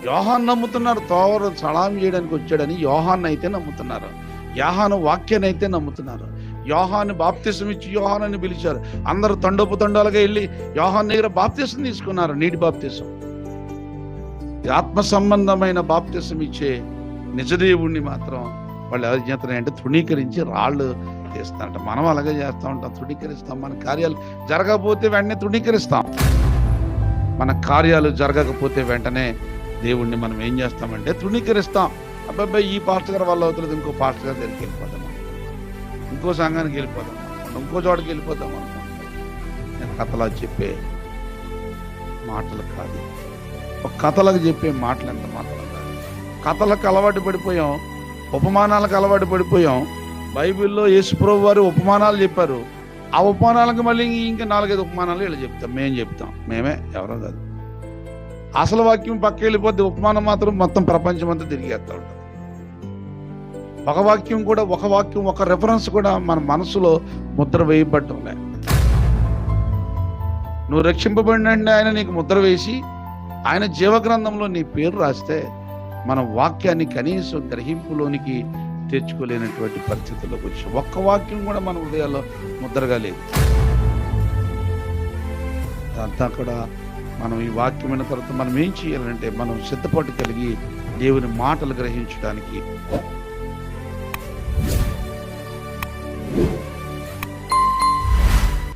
యోహాను నమ్ముతున్నారు, తోవరు సలాం చేయడానికి వచ్చాడని యోహాన్ అయితే నమ్ముతున్నారు, యోహాను వాక్యాన్ని అయితే నమ్ముతున్నారు. యోహాను బాప్తిసం ఇచ్చి యోహాను అని పిలిచారు. అందరూ తండోపుతండాలుగా వెళ్ళి యోహాను దగ్గర బాప్తిసం తీసుకున్నారు, నీటి బాప్తిసం. ఆత్మ సంబంధమైన బాప్తిసం ఇచ్చే నిజదేవుణ్ణి మాత్రం వాళ్ళు ఎవరు చేస్తున్నారంటే తృణీకరించి రాళ్ళు తీస్తారంట. మనం అలాగే చేస్తూ ఉంటాం, తృణీకరిస్తాం. మన కార్యాలు జరగకపోతే వెంటనే తృణీకరిస్తాం. మన కార్యాలు జరగకపోతే వెంటనే దేవుణ్ణి మనం ఏం చేస్తామంటే తృణీకరిస్తాం. అబ్బాయి ఈ పాస్టర్ గారు వల్ల అవుతుంది, ఇంకో పాస్టర్ గారి దగ్గరికి వెళ్ళిపోతాం, ఇంకో సంఘానికి వెళ్ళిపోతాం, ఇంకో చోటకి వెళ్ళిపోతాం అనుకుంటాం. నేను కథలా చెప్పే మాటలు కాదు, ఒక కథలకు చెప్పే మాటలు ఎంత మాత్రం కాదు. కథలకు అలవాటు పడిపోయాం, ఉపమానాలకు అలవాటు పడిపోయాం. బైబిల్లో యేసుప్రభు వారు ఉపమానాలు చెప్పారు. ఆ ఉపమానాలకు మళ్ళీ ఇంకా 4-5 ఉపమానాలు వీళ్ళు చెప్తాం, మేము చెప్తాం. మేమే, ఎవరో కాదు. అసలు వాక్యం పక్క వెళ్ళిపోతే ఉపమానం మాత్రం మొత్తం ప్రపంచం అంతా తిరిగేస్తూ ఉంటుంది. ఒక వాక్యం ఒక రెఫరెన్స్ కూడా మన మనసులో ముద్ర వేయబడటం లే. నువ్వు రక్షింపబడినండి ఆయన నీకు ముద్ర వేసి ఆయన జీవగ్రంథంలో నీ పేరు రాస్తే మన వాక్యాన్ని కనీసం గ్రహింపులోనికి తెచ్చుకోలేనటువంటి పరిస్థితుల్లోకి వచ్చి ఒక్క వాక్యం కూడా మన హృదయాల్లో ముద్రగా లేదు. అంతా కూడా మనం ఈ వాక్యమైన తర్వాత మనం ఏం చేయాలంటే మనం సిద్ధపాటు కలిగి దేవుని మాటలు గ్రహించడానికి